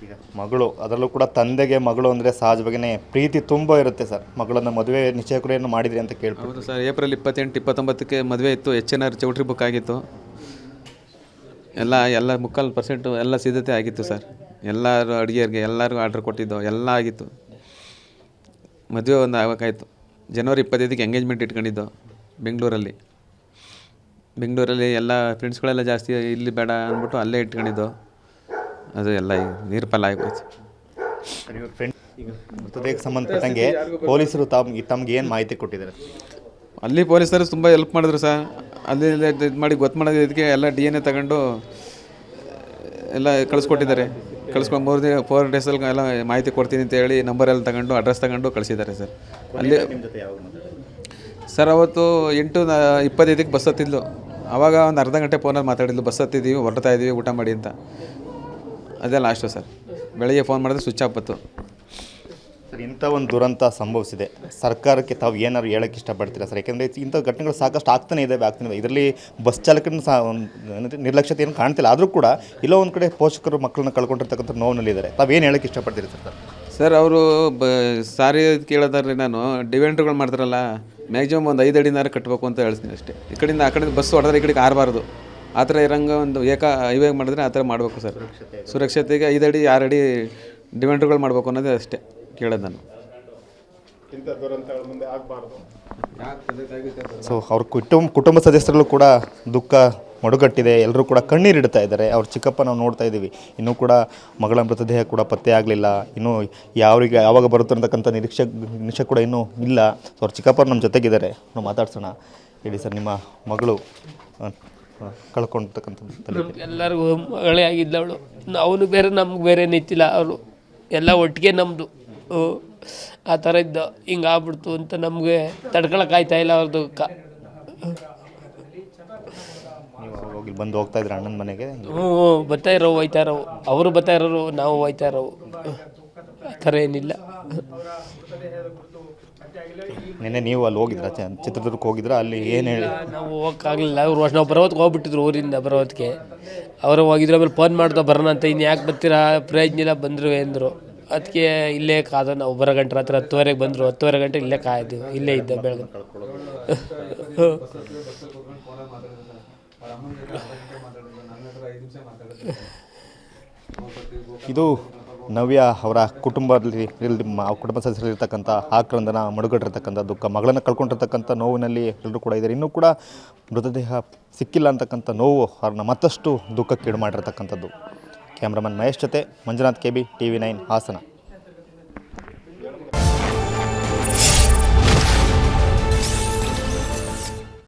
ಈಗ ಮಗಳು ಅದರಲ್ಲೂ ಕೂಡ ತಂದೆಗೆ ಮಗಳು ಅಂದರೆ ಸಹಜವಾಗಿಯೇ ಪ್ರೀತಿ ತುಂಬ ಇರುತ್ತೆ ಸರ್. ಮಗಳನ್ನು ಮದುವೆ ನಿಶ್ಚಯ ಕೂಡ ಏನು ಮಾಡಿದ್ರಿ ಅಂತ ಕೇಳ್ಬೋದು. ಹೌದು ಸರ್, ಏಪ್ರಿಲ್ 28, 29ಕ್ಕೆ ಮದುವೆ ಇತ್ತು. HR ಚೌಟ್ರಿ ಬುಕ್ ಆಗಿತ್ತು. ಎಲ್ಲ 3/4% ಎಲ್ಲ ಸಿದ್ಧತೆ ಆಗಿತ್ತು ಸರ್. ಎಲ್ಲರೂ ಅಡುಗೆಯವ್ರಿಗೆ ಎಲ್ಲರಿಗೂ ಆರ್ಡ್ರ್ ಕೊಟ್ಟಿದ್ದು ಎಲ್ಲ ಆಗಿತ್ತು. ಮದುವೆ ಒಂದು ಆಗಬೇಕಾಯ್ತು. ಜನವರಿ 25ಕ್ಕೆ ಎಂಗೇಜ್ಮೆಂಟ್ ಇಟ್ಕೊಂಡಿದ್ದು ಬೆಂಗಳೂರಲ್ಲಿ ಎಲ್ಲ ಫ್ರೆಂಡ್ಸ್ಗಳೆಲ್ಲ ಜಾಸ್ತಿ, ಇಲ್ಲಿ ಬೇಡ ಅಂದ್ಬಿಟ್ಟು ಅಲ್ಲೇ ಇಟ್ಕೊಂಡಿದ್ದು. ಅದು ಎಲ್ಲ ನೀರು ಪಾಲು ಆಗೋಯ್ತು. ಫ್ರೆಂಡ್ ಈಗ ಮೃತದೇಹಕ್ಕೆ ಸಂಬಂಧಪಟ್ಟಂಗೆ ಪೊಲೀಸರು ತಮ್ಗೆ ಏನು ಮಾಹಿತಿ ಕೊಟ್ಟಿದ್ದಾರೆ? ಅಲ್ಲಿ ಪೊಲೀಸರು ತುಂಬ ಹೆಲ್ಪ್ ಮಾಡಿದ್ರು ಸರ್. ಅಲ್ಲಿ ಇದು ಮಾಡಿ ಗೊತ್ತು ಮಾಡೋದು, ಇದಕ್ಕೆ ಎಲ್ಲ DNA ತಗೊಂಡು ಎಲ್ಲ ಕಳಿಸ್ಕೊಟ್ಟಿದ್ದಾರೆ. ಕಳಿಸ್ಕೊಂಡು 4 ಡೇಸಲ್ಲಿ ಎಲ್ಲ ಮಾಹಿತಿ ಕೊಡ್ತೀನಿ ಅಂತ ಹೇಳಿ ನಂಬರ್ ಎಲ್ಲ ತಗೊಂಡು ಅಡ್ರೆಸ್ ತಗೊಂಡು ಕಳಿಸಿದ್ದಾರೆ ಸರ್. ಅಲ್ಲಿ ಸರ್ ಅವತ್ತು 8:25ಕ್ಕೆ ಬಸ್ ಹತ್ತಿದ್ಲು. ಆವಾಗ ಒಂದು ಅರ್ಧ ಗಂಟೆ ಫೋನಲ್ಲಿ ಮಾತಾಡಿದ್ಲು, ಬಸ್ ಹತ್ತಿದ್ದೀವಿ, ಹೊರಡ್ತಾ ಇದ್ದೀವಿ, ಊಟ ಮಾಡಿ ಅಂತ. ಅದೇ ಲಾಸ್ಟು ಸರ್. ಬೆಳಗ್ಗೆ ಫೋನ್ ಮಾಡಿದ್ರೆ ಸ್ವಿಚ್ ಆಫ್ ಬಂತು. ಸರ್, ಇಂಥ ಒಂದು ದುರಂತ ಸಂಭವಿಸಿದೆ, ಸರ್ಕಾರಕ್ಕೆ ತಾವು ಏನಾದ್ರು ಹೇಳೋಕ್ಕೆ ಇಷ್ಟಪಡ್ತೀರಾ ಸರ್? ಯಾಕೆಂದರೆ ಇಂಥ ಘಟನೆಗಳು ಸಾಕಷ್ಟು ಆಗ್ತಾನೆ ಇದೆ. ಇದರಲ್ಲಿ ಬಸ್ ಚಾಲಕನ ನಿರ್ಲಕ್ಷ್ಯತೆ ಏನು ಕಾಣ್ತಿಲ್ಲ. ಆದರೂ ಕೂಡ ಎಲ್ಲೋ ಒಂದು ಕಡೆ ಪೋಷಕರು ಮಕ್ಕಳನ್ನ ಕಳ್ಕೊಂಡಿರ್ತಕ್ಕಂಥ ನೋವಿನಲ್ಲಿದ್ದಾರೆ. ತಾವೇನು ಹೇಳೋಕ್ಕೆ ಇಷ್ಟಪಡ್ತೀರಿ ಸರ್? ಅವರು ಸಾರಿ ಕೇಳೋದಾದ್ರೆ, ನಾನು ಡಿವೆಂಟ್ರುಗಳು ಮಾಡ್ತಾರಲ್ಲ, ಮ್ಯಾಕ್ಸಿಮಮ್ ಒಂದು 5 ಅಡಿನಾರು ಕಟ್ಟಬೇಕು ಅಂತ ಹೇಳ್ತೀನಿ ಅಷ್ಟೇ. ಈ ಕಡೆಯಿಂದ ಆ ಕಡೆ ಬಸ್ ಹೊಡೆದ್ರೆ ಈ ಕಡೆಗೆ ಆರಬಾರ್ದು. ಆ ಥರ ಇರೋಂಗೆ ಒಂದು ಹೈವೇ ಮಾಡಿದ್ರೆ ಆ ಥರ ಮಾಡಬೇಕು ಸರ್. ಸುರಕ್ಷತೆಗೆ 5 ಅಡಿ 6 ಅಡಿ ಡಿವೆಂಟ್ರುಗಳು ಮಾಡಬೇಕು ಅನ್ನೋದೇ ಅಷ್ಟೇ ಕೇಳೋದು ನಾನು. ಸೊ ಅವ್ರ ಕುಟುಂಬ ಸದಸ್ಯರಲ್ಲೂ ಕೂಡ ದುಃಖ ಮಡುಗಟ್ಟಿದೆ. ಎಲ್ಲರೂ ಕೂಡ ಕಣ್ಣೀರಿಡ್ತಾ ಇದ್ದಾರೆ. ಅವ್ರ ಚಿಕ್ಕಪ್ಪ ನಾವು ನೋಡ್ತಾ ಇದ್ದೀವಿ, ಇನ್ನೂ ಕೂಡ ಮಗಳ ಮೃತದೇಹ ಕೂಡ ಪತ್ತೆ ಆಗಲಿಲ್ಲ. ಇನ್ನೂ ಯಾವಾಗ ಬರುತ್ತೆ ಅಂತಕ್ಕಂಥ ನಿರೀಕ್ಷೆ ಕೂಡ ಇನ್ನೂ ಇಲ್ಲ. ಸೊ ಅವ್ರ ಚಿಕ್ಕಪ್ಪ ನಮ್ಮ ಜೊತೆಗಿದ್ದಾರೆ, ನಾವು ಮಾತಾಡ್ಸೋಣ. ಹೇಳಿ ಸರ್, ನಿಮ್ಮ ಮಗಳು ಕಳ್ಕೊಂಡಿರ್ತಕ್ಕಂಥದ್ದು ಎಲ್ಲರಿಗೂ ಮಗಳೇ ಆಗಿದ್ದವಳು. ಅವನು ಬೇರೆ ನಮ್ಗೆ ಬೇರೆ ನಿಂತಿಲ್ಲ. ಅವರು ಎಲ್ಲ ಒಟ್ಟಿಗೆ ನಮ್ಮದು ಆ ಥರ ಇದ್ದ. ಹಿಂಗೆ ಆಗ್ಬಿಡ್ತು ಅಂತ ನಮಗೆ ತಡ್ಕೊಳಕ್ಕಾಯ್ತಾ ಇಲ್ಲ ಅವ್ರದ್ದು. ಬಂದು ಹೋಗ್ತಾ ಇದ್ರೆ ಅಣ್ಣನ ಮನೆಗೆ? ಬರ್ತಾ ಇರೋ ಹೋಯ್ತಾ ಇರೋವು, ಅವರು ಬರ್ತಾ ಇರೋರು, ನಾವು ಹೋಯ್ತಾ ಇರೋವು. ಆ ಥರ ಏನಿಲ್ಲ. ನಿನ್ನೆ ನೀವು ಅಲ್ಲಿ ಹೋಗಿದ್ರ, ಚಿತ್ರದುರ್ಗಕ್ಕೆ ಹೋಗಿದ್ರ? ಅಲ್ಲಿ ಏನು ಹೇಳಿ? ನಾವು ಹೋಗೋಕ್ಕಾಗಲಿಲ್ಲ. ನಾವು ಬರೋದಕ್ಕೆ ಹೋಗ್ಬಿಟ್ಟಿದ್ರು, ಊರಿಂದ ಬರೋದಕ್ಕೆ. ಅವರು ಹೋಗಿದ್ರು. ಆಮೇಲೆ ಫೋನ್ ಮಾಡ್ದೋ ಬರೋಣ ಅಂತ. ಇನ್ನು ಯಾಕೆ ಬರ್ತೀರಾ, ಪ್ರಯೋಜನ ಇಲ್ಲ ಬಂದರು ಅಂದರು. ಅದಕ್ಕೆ ಇಲ್ಲೇ ಕಾದ ನಾವು ಬರೋ ಗಂಟೆ ರಾತ್ರಿ 10:30ಗೆ ಬಂದರು. 10:30 ಗಂಟೆ ಇಲ್ಲೇ ಕಾಯ್ದು, ಇಲ್ಲೇ ಇದ್ದ ಬೆಳಗ್ಗೆ. ಇದು ನವ್ಯ ಅವರ ಕುಟುಂಬ ಸದಸ್ಯರಲ್ಲಿರ್ತಕ್ಕಂಥ ಆಕ್ರಂದನ, ಮಡುಗಟ್ಟಿರ್ತಕ್ಕಂಥ ದುಃಖ, ಮಗಳನ್ನು ಕಳ್ಕೊಂಡಿರ್ತಕ್ಕಂಥ ನೋವಿನಲ್ಲಿ ಎಲ್ಲರೂ ಕೂಡ ಇದ್ದಾರೆ. ಇನ್ನೂ ಕೂಡ ಮೃತದೇಹ ಸಿಕ್ಕಿಲ್ಲ ಅಂತಕ್ಕಂಥ ನೋವು ಅವ್ರನ್ನ ಮತ್ತಷ್ಟು ದುಃಖಕ್ಕೀಡು ಮಾಡಿರ್ತಕ್ಕಂಥದ್ದು. ಕ್ಯಾಮ್ರಾಮನ್ ಮಹೇಶ್ ಜೊತೆ ಮಂಜುನಾಥ್, KB, TV9 ಹಾಸನ.